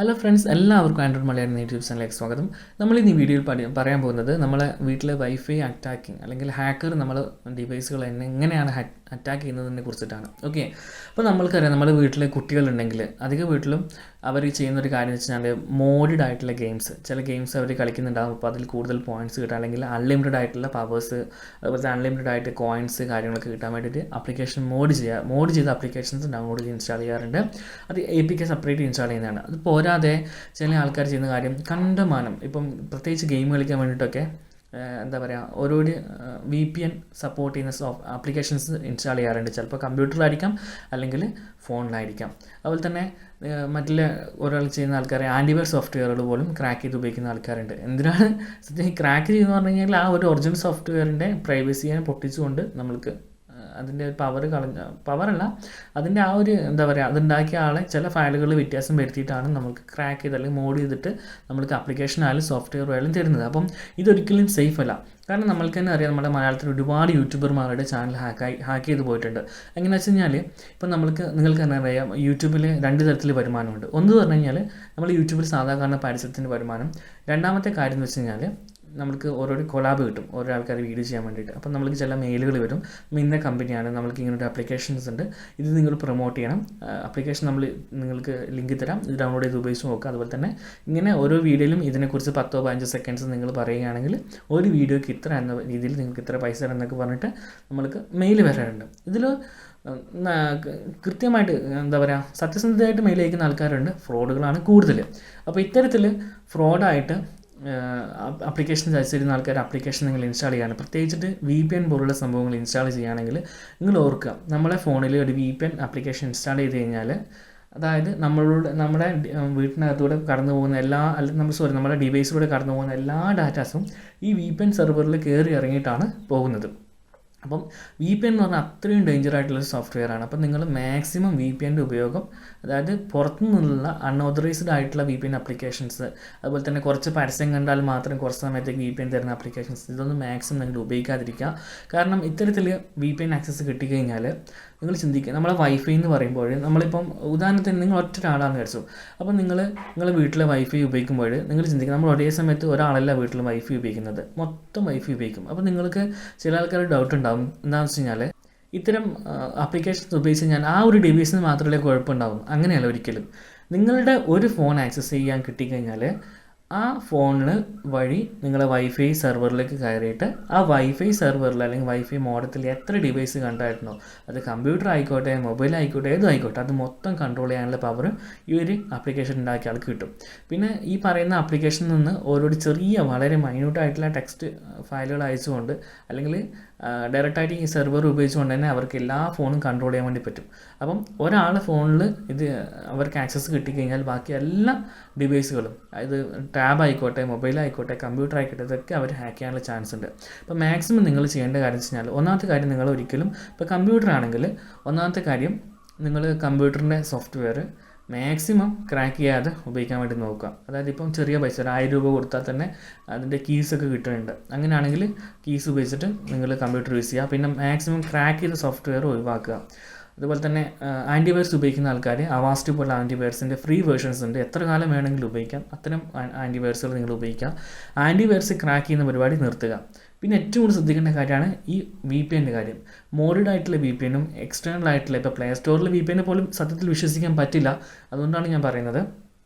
Hello friends, എല്ലാവർക്കും Android Malayalam YouTube ചാനലിലേക്ക് സ്വാഗതം. നമ്മൾ ഇന്ന് ഈ വീഡിയോയിൽ പറയാൻ പോകുന്നത് നമ്മളെ വീട്ടിലെ വൈഫൈ അറ്റാക്കിങ് അല്ലെങ്കിൽ ഹാക്കർ നമ്മളെ ഡിവൈസുകൾ എങ്ങനെയാണ് അറ്റാക്ക് ചെയ്യുന്നതിനെ കുറിച്ചിട്ടാണ്. ഓക്കെ, അപ്പോൾ നമ്മൾക്കറിയാം നമ്മുടെ വീട്ടിലെ കുട്ടികളുണ്ടെങ്കിൽ അധിക വീട്ടിലും അവർ ചെയ്യുന്നൊരു കാര്യം എന്ന് വെച്ചാൽ മോഡഡ് ആയിട്ടുള്ള ഗെയിംസ്, ചില ഗെയിംസ് അവർ കളിക്കുന്നുണ്ടാകും. അപ്പോൾ അതിൽ കൂടുതൽ പോയിൻറ്റ്സ് കിട്ടാൻ അല്ലെങ്കിൽ അൺലിമിറ്റഡ് ആയിട്ടുള്ള പവേഴ്സ്, അതുപോലെ അൺലിമിറ്റഡ് ആയിട്ട് കോയിൻസ് കാര്യങ്ങളൊക്കെ കിട്ടാൻ വേണ്ടിയിട്ട് ആപ്ലിക്കേഷൻ മോഡ് ചെയ്ത ആപ്ലിക്കേഷൻസ് ഡൗൺലോഡ് ചെയ്ത് ഇൻസ്റ്റാൾ ചെയ്യാറുണ്ട്. അത് APK സെപ്പറേറ്റ് ഇൻസ്റ്റാൾ ചെയ്യുന്നതാണ്. അത് പോരാതെ ചില ആൾക്കാർ ചെയ്യുന്ന കാര്യം കണ്ടമാനം, ഇപ്പം പ്രത്യേകിച്ച് ഗെയിം കളിക്കാൻ വേണ്ടിയിട്ടൊക്കെ എന്താ പറയുക, ഓരോ VPN സപ്പോർട്ട് ചെയ്യുന്ന ആപ്ലിക്കേഷൻസ് ഇൻസ്റ്റാൾ ചെയ്യാറുണ്ട്. ചിലപ്പോൾ കമ്പ്യൂട്ടറിലായിരിക്കാം അല്ലെങ്കിൽ ഫോണിലായിരിക്കാം. അതുപോലെ തന്നെ മറ്റുള്ള ഒരാൾ ചെയ്യുന്ന ആൾക്കാരെ ആൻറ്റിവൈറസ് സോഫ്റ്റ്വെയറുകൾ പോലും ക്രാക്ക് ചെയ്ത് ഉപയോഗിക്കുന്ന ആൾക്കാരുണ്ട്. എന്തിനാണ് സത്യം ക്രാക്ക് ചെയ്യുന്നത് പറഞ്ഞു കഴിഞ്ഞാൽ ആ ഒരു ഒറിജിനൽ സോഫ്റ്റ്വെയറിൻ്റെ പ്രൈവസിയെ പൊട്ടിച്ചുകൊണ്ട് നമ്മൾക്ക് അതിൻ്റെ പവറല്ല, അതിൻ്റെ ആ ഒരു എന്താ പറയുക, അതുണ്ടാക്കിയ ആളെ ചില ഫയലുകളിൽ വ്യത്യാസം വരുത്തിയിട്ടാണ് നമുക്ക് ക്രാക്ക് ചെയ്ത് അല്ലെങ്കിൽ മോഡ് ചെയ്തിട്ട് നമ്മൾക്ക് ആപ്ലിക്കേഷൻ ആയാലും സോഫ്റ്റ്വെയർ ആയാലും തരുന്നത്. അപ്പം ഇതൊരിക്കലും സേഫ് അല്ല. കാരണം നമ്മൾക്ക് തന്നെ അറിയാം, നമ്മുടെ മലയാളത്തിൽ ഒരുപാട് യൂട്യൂബർമാരുടെ ചാനൽ ഹാക്ക് ചെയ്ത് പോയിട്ടുണ്ട്. എങ്ങനെയാണെന്ന് വെച്ച് കഴിഞ്ഞാൽ ഇപ്പം നിങ്ങൾക്ക് തന്നെ അറിയാം, യൂട്യൂബിൽ രണ്ട് തരത്തിൽ വരുമാനമുണ്ട്. ഒന്ന് പറഞ്ഞു കഴിഞ്ഞാൽ നമ്മൾ യൂട്യൂബിൽ സാധാരണ പരസ്യത്തിൻ്റെ വരുമാനം. രണ്ടാമത്തെ കാര്യം എന്ന് വെച്ച് കഴിഞ്ഞാൽ നമുക്ക് ഓരോ കൊളാബ് കിട്ടും, ഓരോ ആൾക്കാർ വീഡിയോ ചെയ്യാൻ വേണ്ടിയിട്ട്. അപ്പം നമ്മൾക്ക് ചില മെയിലുകൾ വരും, ഇന്ന കമ്പനിയാണ്, നമ്മൾക്ക് ഇങ്ങനൊരു ആപ്ലിക്കേഷൻസ് ഉണ്ട്, ഇത് നിങ്ങൾ പ്രൊമോട്ട് ചെയ്യണം, ആപ്ലിക്കേഷൻ നിങ്ങൾക്ക് ലിങ്ക് തരാം, ഇത് ഡൗൺലോഡ് ചെയ്ത് ഉപയോഗിച്ച് നോക്കുക. അതുപോലെ തന്നെ ഇങ്ങനെ ഓരോ വീഡിയോയിലും ഇതിനെക്കുറിച്ച് 10-15 സെക്കൻഡ്സ് നിങ്ങൾ പറയുകയാണെങ്കിൽ ഒരു വീഡിയോയ്ക്ക് ഇത്ര എന്ന രീതിയിൽ നിങ്ങൾക്ക് ഇത്ര പൈസ തരാം എന്നൊക്കെ പറഞ്ഞിട്ട് നമ്മൾക്ക് മെയിൽ വരാറുണ്ട്. ഇതിൽ കൃത്യമായിട്ട് എന്താ പറയുക, സത്യസന്ധതയായിട്ട് മെയിൽ അയക്കുന്ന ആൾക്കാരുണ്ട്, ഫ്രോഡുകളാണ് കൂടുതൽ. അപ്പോൾ ഇത്തരത്തിൽ ഫ്രോഡായിട്ട് ആപ്ലിക്കേഷൻ അയച്ചിരുന്ന ആൾക്കാർ ആപ്ലിക്കേഷൻ നിങ്ങൾ ഇൻസ്റ്റാൾ ചെയ്യാണ്, പ്രത്യേകിച്ചിട്ട് VPN പോലുള്ള സംഭവങ്ങൾ ഇൻസ്റ്റാൾ ചെയ്യുകയാണെങ്കിൽ നിങ്ങൾ ഓർക്കുക, നമ്മളെ ഫോണിൽ ഒരു VPN ആപ്ലിക്കേഷൻ ഇൻസ്റ്റാൾ ചെയ്ത് കഴിഞ്ഞാൽ, അതായത് നമ്മുടെ വീട്ടിനകത്തൂടെ കടന്നു പോകുന്ന നമ്മുടെ ഡിവൈസിലൂടെ കടന്നു പോകുന്ന എല്ലാ ഡാറ്റാസും ഈ VPN സെർവറിൽ കയറി ഇറങ്ങിയിട്ടാണ് പോകുന്നത്. അപ്പം VPN എന്ന് പറഞ്ഞാൽ അത്രയും ഡേഞ്ചർ ആയിട്ടുള്ളൊരു സോഫ്റ്റ്വെയർ ആണ്. അപ്പം നിങ്ങൾ മാക്സിമം VPNൻ്റെ ഉപയോഗം, അതായത് പുറത്തു നിന്നുള്ള അൺഓതറൈസ്ഡ് ആയിട്ടുള്ള VPN ആപ്ലിക്കേഷൻസ്, അതുപോലെ തന്നെ കുറച്ച് പരസ്യം കണ്ടാൽ മാത്രം കുറച്ച് സമയത്തേക്ക് VPN തരുന്ന ആപ്ലിക്കേഷൻസ്, ഇതൊന്നും മാക്സിമം നിങ്ങൾ ഉപയോഗിക്കാതിരിക്കുക. കാരണം ഇത്തരത്തിൽ VPN ആക്സസ് കിട്ടിക്കഴിഞ്ഞാൽ നിങ്ങൾ ചിന്തിക്കുക, നമ്മളെ വൈഫൈ എന്ന് പറയുമ്പോൾ നമ്മളിപ്പം ഉദാഹരണത്തിന് നിങ്ങൾ ഒറ്റ ഒരാളാണെന്ന് വിചാരിച്ചു. അപ്പം നിങ്ങളുടെ വീട്ടിലെ വൈഫൈ ഉപയോഗിക്കുമ്പോൾ നിങ്ങൾ ചിന്തിക്കുക, നമ്മൾ ഒരേ സമയത്ത് ഒരാളല്ല വീട്ടിൽ വൈഫൈ ഉപയോഗിക്കുന്നത്, മൊത്തം വൈഫൈ ഉപയോഗിക്കും. അപ്പോൾ നിങ്ങൾക്ക് ചില ആൾക്കാർ ഡൗട്ട് ഉണ്ടാകും, എന്താണെന്ന് വെച്ച് കഴിഞ്ഞാൽ ഇത്തരം ആപ്ലിക്കേഷൻസ് ഉപയോഗിച്ച് കഴിഞ്ഞാൽ ആ ഒരു ഡിവൈസിന് മാത്രമേ കുഴപ്പമുണ്ടാവും. അങ്ങനെയല്ല ഒരിക്കലും. നിങ്ങളുടെ ഒരു ഫോൺ ആക്സസ് ചെയ്യാൻ കിട്ടിക്കഴിഞ്ഞാൽ ആ ഫോണിൽ വഴി നിങ്ങളെ വൈഫൈ സെർവറിലേക്ക് കയറിയിട്ട് ആ വൈഫൈ സെർവറിൽ അല്ലെങ്കിൽ വൈഫൈ മോഡത്തിൽ എത്ര ഡിവൈസ് കണ്ടായിരുന്നോ, അത് കമ്പ്യൂട്ടർ ആയിക്കോട്ടെ, മൊബൈൽ ആയിക്കോട്ടെ, ഏതും ആയിക്കോട്ടെ, അത് മൊത്തം കൺട്രോൾ ചെയ്യാനുള്ള പവർ ഈ ഒരു ആപ്ലിക്കേഷൻ ഉണ്ടാക്കിയ ആൾക്ക് കിട്ടും. പിന്നെ ഈ പറയുന്ന ആപ്ലിക്കേഷനിൽ നിന്ന് ഓരോ ചെറിയ വളരെ മൈന്യൂട്ടായിട്ടുള്ള ടെക്സ്റ്റ് ഫയലുകൾ അയച്ചുകൊണ്ട് അല്ലെങ്കിൽ ഡയറക്റ്റായിട്ട് ഈ സെർവർ ഉപയോഗിച്ചുകൊണ്ട് തന്നെ അവർക്ക് എല്ലാ ഫോണും കൺട്രോൾ ചെയ്യാൻ വേണ്ടി പറ്റും. അപ്പം ഒരാളുടെ ഫോണിൽ ഇത് അവർക്ക് ആക്സസ് കിട്ടിക്കഴിഞ്ഞാൽ ബാക്കി എല്ലാ ഡിവൈസുകളും, അതായത് ടാബ് ആയിക്കോട്ടെ, മൊബൈൽ ആയിക്കോട്ടെ, കമ്പ്യൂട്ടർ ആയിക്കോട്ടെ, ഇതൊക്കെ അവർ ഹാക്ക് ചെയ്യാനുള്ള ചാൻസ് ഉണ്ട്. അപ്പോൾ മാക്സിമം നിങ്ങൾ ചെയ്യേണ്ട കാര്യം വെച്ച് കഴിഞ്ഞാൽ, ഒന്നാമത്തെ കാര്യം നിങ്ങൾ ഒരിക്കലും, ഇപ്പോൾ കമ്പ്യൂട്ടർ ആണെങ്കിൽ ഒന്നാമത്തെ കാര്യം നിങ്ങൾ കമ്പ്യൂട്ടറിൻ്റെ സോഫ്റ്റ്വെയർ മാക്സിമം ക്രാക്ക് ചെയ്യാതെ ഉപയോഗിക്കാൻ വേണ്ടി നോക്കുക. അതായത് ഇപ്പം ചെറിയ പൈസ 1000 രൂപ കൊടുത്താൽ തന്നെ അതിൻ്റെ കീസൊക്കെ കിട്ടുന്നുണ്ട്. അങ്ങനെയാണെങ്കിൽ കീസ് ഉപയോഗിച്ചിട്ട് നിങ്ങൾ കമ്പ്യൂട്ടർ യൂസ് ചെയ്യുക. പിന്നെ മാക്സിമം ക്രാക്ക് ചെയ്ത സോഫ്റ്റ്വെയർ ഒഴിവാക്കുക. അതുപോലെ തന്നെ ആൻറ്റിവൈറസ് ഉപയോഗിക്കുന്ന ആൾക്കാർ അവാസ്റ്റ് പോലുള്ള ആൻറ്റിവൈറസിൻ്റെ ഫ്രീ വേർഷൻസ് ഉണ്ട്, എത്ര കാലം വേണമെങ്കിലും ഉപയോഗിക്കാം. അത്തരം ആൻറ്റിവൈറസുകൾ നിങ്ങൾ ഉപയോഗിക്കുക. ആൻറ്റിവൈറസ് ക്രാക്ക് ചെയ്യുന്ന പരിപാടി നിർത്തുക. പിന്നെ ഏറ്റവും കൂടുതൽ ശ്രദ്ധിക്കേണ്ട കാര്യമാണ് ഈ VPNൻ്റെ കാര്യം. മോഡഡ് ആയിട്ടുള്ള VPNും എക്സ്റ്റേണൽ ആയിട്ടുള്ള, ഇപ്പോൾ പ്ലേ സ്റ്റോറിൽ VPN പോലും സത്യത്തിൽ വിശ്വസിക്കാൻ പറ്റില്ല. അതുകൊണ്ടാണ് ഞാൻ പറയുന്നത്.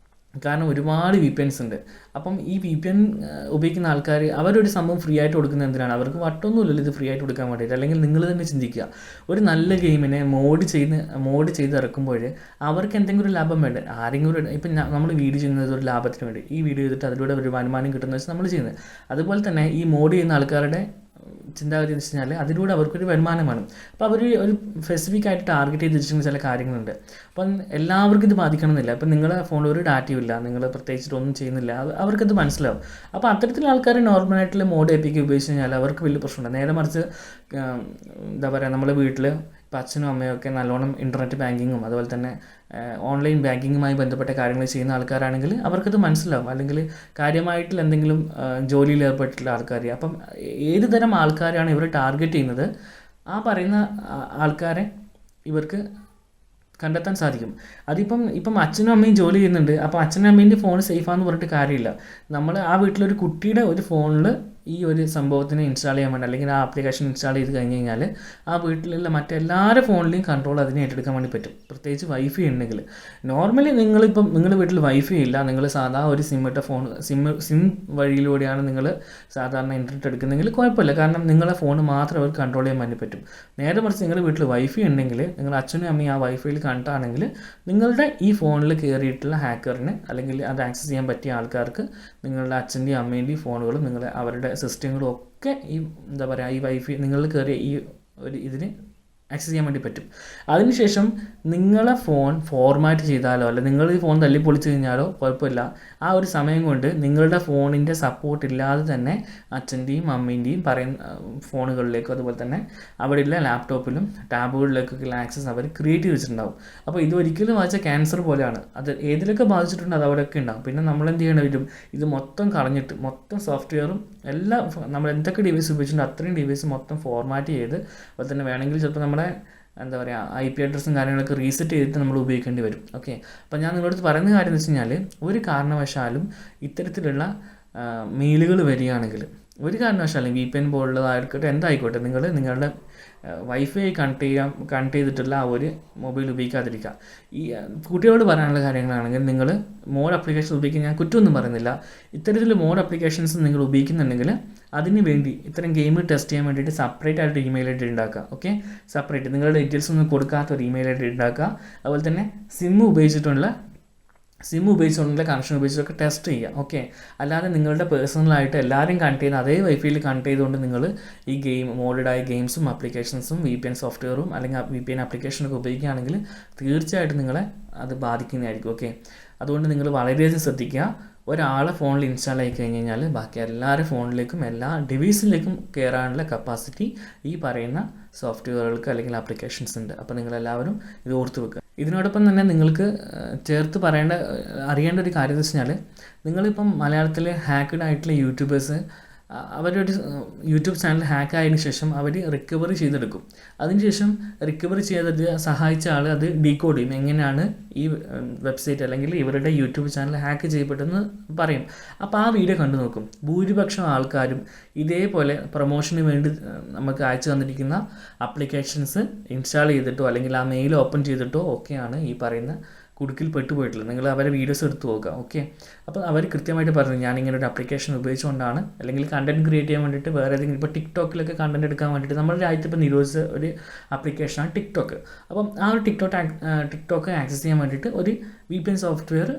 കാരണം ഒരുപാട് VPNs ഉണ്ട്. അപ്പം ഈ VPN ഉപയോഗിക്കുന്ന ആൾക്കാർ അവരൊരു സംഭവം ഫ്രീ ആയിട്ട് കൊടുക്കുന്നത് എന്തിനാണ്? അവർക്ക് വട്ടൊന്നുമില്ലല്ലോ ഇത് ഫ്രീ ആയിട്ട് കൊടുക്കാൻ വേണ്ടിയിട്ട്. അല്ലെങ്കിൽ നിങ്ങൾ തന്നെ ചിന്തിക്കുക, ഒരു നല്ല ഗെയിമിനെ മോഡ് ചെയ്ത് ഇറക്കുമ്പോൾ അവർക്ക് എന്തെങ്കിലും ഒരു ലാഭം വേണ്ടേ? ആരെങ്കിലും ഇപ്പം നമ്മൾ വീഡിയോ ചെയ്യുന്നത് ഒരു ലാഭത്തിന് വേണ്ടി, ഈ വീഡിയോ ചെയ്തിട്ട് അതിലൂടെ ഒരു വരുമാനം കിട്ടുന്ന വെച്ചാൽ നമ്മൾ ചെയ്യുന്നത്. അതുപോലെ തന്നെ ഈ മോഡ് ചെയ്യുന്ന ആൾക്കാരുടെ ചിന്താഗതി എന്ന് വെച്ച് കഴിഞ്ഞാൽ അതിലൂടെ അവർക്കൊരു വരുമാനമാണ്. അപ്പോൾ അവർ ഒരു സ്പെസിഫിക് ആയിട്ട് ടാർഗറ്റ് ചെയ്ത് വെച്ചിരിക്കുന്ന ചില കാര്യങ്ങളുണ്ട്. അപ്പം എല്ലാവർക്കും ഇത് ബാധിക്കണമെന്നില്ല. ഇപ്പം നിങ്ങളുടെ ഫോണിൽ ഒരു ഡാറ്റയും ഇല്ല, നിങ്ങൾ പ്രത്യേകിച്ചിട്ട് ഒന്നും ചെയ്യുന്നില്ല, അവർക്കത് മനസ്സിലാവും. അപ്പോൾ അത്തരത്തിലുള്ള ആൾക്കാർ നോർമലായിട്ടുള്ള മോഡ് APK ഉപയോഗിച്ച് കഴിഞ്ഞാൽ അവർക്ക് വലിയ പ്രശ്നമുണ്ട്. നേരെ മറിച്ച് എന്താ പറയുക, നമ്മുടെ വീട്ടിൽ ഇപ്പോൾ അച്ഛനും അമ്മയൊക്കെ നല്ലോണം ഇൻ്റർനെറ്റ് ബാങ്കിങ്ങും അതുപോലെ തന്നെ ഓൺലൈൻ ബാങ്കിങ്ങുമായി ബന്ധപ്പെട്ട കാര്യങ്ങൾ ചെയ്യുന്ന ആൾക്കാരാണെങ്കിൽ അവർക്കത് മനസ്സിലാവും. അല്ലെങ്കിൽ കാര്യമായിട്ടുള്ള എന്തെങ്കിലും ജോലിയിൽ ഏർപ്പെട്ടിട്ടുള്ള ആൾക്കാർ, അപ്പം ഏത് തരം ആൾക്കാരാണ് ഇവർ ടാർഗറ്റ് ചെയ്യുന്നത്, ആ പറയുന്ന ആൾക്കാരെ ഇവർക്ക് കണ്ടെത്താൻ സാധിക്കും. ഇപ്പം അച്ഛനും അമ്മയും ജോലി ചെയ്യുന്നുണ്ട്. അപ്പോൾ അച്ഛനും അമ്മേൻ്റെ ഫോൺ സേഫാന്ന് പറഞ്ഞിട്ട് കാര്യമില്ല. നമ്മൾ ആ വീട്ടിലൊരു കുട്ടിയുടെ ഒരു ഫോണിൽ ഈ ഒരു സംഭവത്തിന് ഇൻസ്റ്റാൾ ചെയ്യാൻ വേണ്ടി അല്ലെങ്കിൽ ആ ആപ്ലിക്കേഷൻ ഇൻസ്റ്റാൾ ചെയ്ത് കഴിഞ്ഞ് കഴിഞ്ഞാൽ ആ വീട്ടിലുള്ള മറ്റെല്ലാവരുടെ ഫോണിലെയും കൺട്രോൾ അതിനെ ഏറ്റെടുക്കാൻ വേണ്ടി പറ്റും. പ്രത്യേകിച്ച് വൈഫൈ ഉണ്ടെങ്കിൽ. നോർമലി നിങ്ങളുടെ വീട്ടിൽ വൈഫൈ ഇല്ല, നിങ്ങൾ സാധാ ഒരു സിമ്മിട്ട ഫോൺ സിം വഴിയിലൂടെയാണ് നിങ്ങൾ സാധാരണ ഇൻ്റർനെറ്റ് എടുക്കുന്നതെങ്കിൽ കുഴപ്പമില്ല. കാരണം നിങ്ങളെ ഫോൺ മാത്രം അവർക്ക് കൺട്രോൾ ചെയ്യാൻ വേണ്ടി പറ്റും. നേരെ മറിച്ച് നിങ്ങളുടെ വീട്ടിൽ വൈഫൈ ഉണ്ടെങ്കിൽ നിങ്ങൾ അച്ഛനും അമ്മയും ആ വൈഫൈയിൽ കണ്ടാണെങ്കിൽ നിങ്ങളുടെ ഈ ഫോണിൽ കയറിയിട്ടുള്ള ഹാക്കറിന് അല്ലെങ്കിൽ അത് ആക്സസ് ചെയ്യാൻ പറ്റിയ ആൾക്കാർക്ക് നിങ്ങളുടെ അച്ഛൻ്റെയും അമ്മേൻ്റെയും ഫോണുകളും അവരുടെ സിസ്റ്റങ്ങളും ഒക്കെ ഈ എന്താ പറയുക ഈ വൈഫൈ നിങ്ങൾ കയറിയ ഈ ഒരു ഇതിന് ആക്സസ് ചെയ്യാൻ വേണ്ടി പറ്റും. അതിനുശേഷം നിങ്ങളെ ഫോൺ ഫോർമാറ്റ് ചെയ്താലോ അല്ല നിങ്ങൾ ഈ ഫോൺ തല്ലിപ്പൊളിച്ച് കഴിഞ്ഞാലോ കുഴപ്പമില്ല. ആ ഒരു സമയം കൊണ്ട് നിങ്ങളുടെ ഫോണിൻ്റെ സപ്പോർട്ട് ഇല്ലാതെ തന്നെ അച്ഛൻ്റെയും അമ്മേൻ്റെയും ഫോണുകളിലേക്കും അതുപോലെ തന്നെ അവിടെയുള്ള ലാപ്ടോപ്പിലും ടാബുകളിലേക്കൊക്കെയുള്ള ആക്സസ് അവർ ക്രിയേറ്റ് ചെയ്ത് വെച്ചിട്ടുണ്ടാവും. അപ്പോൾ ഇത് ഒരിക്കലും വായിച്ച ക്യാൻസർ പോലെയാണ്. അത് ഏതിലൊക്കെ ബാധിച്ചിട്ടുണ്ട് അത് അവിടെയൊക്കെ ഉണ്ടാവും. പിന്നെ നമ്മൾ എന്ത് ചെയ്യേണ്ടി വരും, ഇത് മൊത്തം കളഞ്ഞിട്ട് മൊത്തം സോഫ്റ്റ്വെയറും എല്ലാം നമ്മൾ എന്തൊക്കെ ഡിവൈസ് ഉപയോഗിച്ചിട്ടുണ്ട് അത്രയും ഡിവൈസ് മൊത്തം ഫോർമാറ്റ് ചെയ്ത് അതുപോലെ തന്നെ വേണമെങ്കിൽ ചിലപ്പോൾ നമ്മുടെ എന്താ പറയുക IP അഡ്രസ്സും കാര്യങ്ങളൊക്കെ റീസെറ്റ് ചെയ്തിട്ട് നമ്മൾ ഉപയോഗിക്കേണ്ടി വരും. ഓക്കെ, അപ്പോൾ ഞാൻ നിങ്ങളോട് പറയുന്ന കാര്യം എന്ന് വെച്ച് കഴിഞ്ഞാൽ ഒരു കാരണവശാലും ഇത്തരത്തിലുള്ള മെയിലുകൾ വരികയാണെങ്കിൽ ഒരു കാരണവശാലും VPN പോലുള്ളതായിക്കോട്ടെ എന്തായിക്കോട്ടെ നിങ്ങളുടെ വൈഫൈ കണക്ട് ചെയ്തിട്ടുള്ള ആ ഒരു മൊബൈൽ ഉപയോഗിക്കാതിരിക്കുക. ഈ കുട്ടികളോട് പറയാനുള്ള കാര്യങ്ങളാണെങ്കിൽ നിങ്ങൾ മോഡ് ആപ്ലിക്കേഷൻ ഉപയോഗിക്കാൻ ഞാൻ കുറ്റമൊന്നും പറയുന്നില്ല. ഇത്തരത്തിൽ മോഡ് ആപ്ലിക്കേഷൻസ് നിങ്ങൾ ഉപയോഗിക്കുന്നുണ്ടെങ്കിൽ അതിന് വേണ്ടി ഇത്തരം ഗെയിം ടെസ്റ്റ് ചെയ്യാൻ വേണ്ടിയിട്ട് സെപ്പറേറ്റ് ആയിട്ട് ഇമെയിൽ ഐ ഡി ഉണ്ടാക്കുക. ഓക്കെ, സെപ്പറേറ്റ് നിങ്ങളുടെ ഡീറ്റെയിൽസ് ഒന്നും കൊടുക്കാത്ത ഒരു ഇമെയിൽ ഐ ഡി ഉണ്ടാക്കുക. അതുപോലെ തന്നെ സിം ഉപയോഗിച്ചുകൊണ്ടുള്ള കണക്ഷൻ ഉപയോഗിച്ചിട്ടൊക്കെ ടെസ്റ്റ് ചെയ്യുക. ഓക്കെ, അല്ലാതെ നിങ്ങളുടെ പേഴ്സണലായിട്ട് എല്ലാവരും കണക്ട് ചെയ്യുന്ന അതേ വൈഫൈയിൽ കണക്ട് ചെയ്തുകൊണ്ട് നിങ്ങൾ ഈ മോഡഡായ ഗെയിംസും ആപ്ലിക്കേഷൻസും VPN സോഫ്റ്റ്വെയറും അല്ലെങ്കിൽ VPN ആപ്ലിക്കേഷനൊക്കെ ഉപയോഗിക്കുകയാണെങ്കിൽ തീർച്ചയായിട്ടും നിങ്ങളെ അത് ബാധിക്കുന്നതായിരിക്കും. ഓക്കെ, അതുകൊണ്ട് നിങ്ങൾ വളരെയധികം ശ്രദ്ധിക്കുക. ഒരാളെ ഫോണിൽ ഇൻസ്റ്റാൾ ആയി കഴിഞ്ഞ് കഴിഞ്ഞാൽ ബാക്കി എല്ലാവരുടെ ഫോണിലേക്കും എല്ലാ ഡിവൈസിലേക്കും കയറാനുള്ള കപ്പാസിറ്റി ഈ പറയുന്ന സോഫ്റ്റ്വെയറുകൾക്ക് അല്ലെങ്കിൽ ആപ്ലിക്കേഷൻസ് ഉണ്ട്. അപ്പോൾ നിങ്ങളെല്ലാവരും ഇത് ഓർത്ത് വെക്കുക. ഇതിനോടൊപ്പം തന്നെ നിങ്ങൾക്ക് ചേർത്ത് അറിയേണ്ട ഒരു കാര്യം എന്ന് വെച്ച് കഴിഞ്ഞാൽ നിങ്ങളിപ്പം മലയാളത്തിൽ ഹാക്ക്ഡ് ആയിട്ടുള്ള യൂട്യൂബേഴ്സ് അവരൊരു യൂട്യൂബ് ചാനൽ ഹാക്ക് ആയതിനു ശേഷം അവർ റിക്കവറി ചെയ്തെടുക്കും. അതിനുശേഷം റിക്കവറി ചെയ്തത് സഹായിച്ച ആൾ അത് ഡീകോഡ് ചെയ്യും. എങ്ങനെയാണ് ഈ വെബ്സൈറ്റ് അല്ലെങ്കിൽ ഇവരുടെ യൂട്യൂബ് ചാനൽ ഹാക്ക് ചെയ്യപ്പെട്ടെന്ന് പറയും. അപ്പോൾ ആ വീഡിയോ കണ്ടു നോക്കും. ഭൂരിപക്ഷം ആൾക്കാരും ഇതേപോലെ പ്രൊമോഷന് വേണ്ടി നമുക്ക് അയച്ചു തന്നിരിക്കുന്ന ആപ്ലിക്കേഷൻസ് ഇൻസ്റ്റാൾ ചെയ്തിട്ടോ അല്ലെങ്കിൽ ആ മെയിൽ ഓപ്പൺ ചെയ്തിട്ടോ ഒക്കെയാണ് ഈ പറയുന്ന കുടുക്കിൽ പെട്ടുപോയിട്ടുള്ളത്. നിങ്ങൾ അവരെ വീഡിയോസ് എടുത്ത് നോക്കുക. ഓക്കെ, അപ്പോൾ അവർ കൃത്യമായിട്ട് പറഞ്ഞു ഞാനിങ്ങനെ ഒരു ആപ്ലിക്കേഷൻ ഉപയോഗിച്ചുകൊണ്ടാണ് അല്ലെങ്കിൽ കണ്ടൻറ് ക്രിയേറ്റ് ചെയ്യാൻ വേണ്ടിയിട്ട് വേറെ ഏതെങ്കിലും ഇപ്പോൾ ടിക്ടോക്കിലൊക്കെ കണ്ടൻറ് എടുക്കാൻ വേണ്ടിയിട്ട് നമ്മുടെ രാജ്യത്ത് ഇപ്പോൾ നിരോധിച്ച ഒരു ആപ്ലിക്കേഷനാണ് ടിക്ടോക്ക്. അപ്പം ആ ഒരു ടിക്ടോക്ക് ആക്സസ് ചെയ്യാൻ വേണ്ടിയിട്ട് ഒരു VPN സോഫ്റ്റ്വെയർ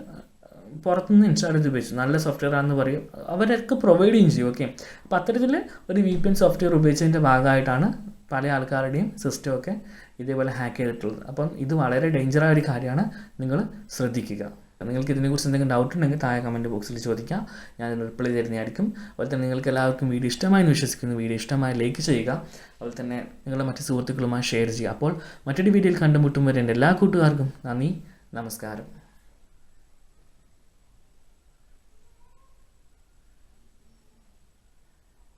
പുറത്തുനിന്ന് ഇൻസ്റ്റാൾ ചെയ്ത് ഉപയോഗിച്ചു. നല്ല സോഫ്റ്റ്വെയർ ആണെന്ന് പറയും, അവരൊക്കെ പ്രൊവൈഡ് ചെയ്യും ചെയ്യും. ഓക്കെ, അപ്പോൾ അത്തരത്തിൽ ഒരു VPN സോഫ്റ്റ്വെയർ ഉപയോഗിച്ചതിൻ്റെ ഭാഗമായിട്ടാണ് പല ആൾക്കാരുടെയും സിസ്റ്റമൊക്കെ ഇതേപോലെ ഹാക്ക് ചെയ്തിട്ടുള്ളത്. അപ്പം ഇത് വളരെ ഡേഞ്ചറായ ഒരു കാര്യമാണ്, നിങ്ങൾ ശ്രദ്ധിക്കുക. നിങ്ങൾക്ക് ഇതിനെക്കുറിച്ച് എന്തെങ്കിലും ഡൗട്ട് ഉണ്ടെങ്കിൽ താഴെ കമൻറ്റ് ബോക്സിൽ ചോദിക്കുക, ഞാൻ അതിന് റിപ്ലൈ തരുന്നതായിരിക്കും. അതുപോലെ തന്നെ നിങ്ങൾക്ക് എല്ലാവർക്കും വീഡിയോ ഇഷ്ടമായി വിശ്വസിക്കുന്നു. വീഡിയോ ഇഷ്ടമായി ലൈക്ക് ചെയ്യുക, അതുപോലെ തന്നെ നിങ്ങളുടെ മറ്റ് സുഹൃത്തുക്കളുമായി ഷെയർ ചെയ്യുക. അപ്പോൾ മറ്റൊരു വീഡിയോയിൽ കണ്ടുമുട്ടും വരെ എൻ്റെ എല്ലാ കൂട്ടുകാർക്കും നന്ദി, നമസ്കാരം.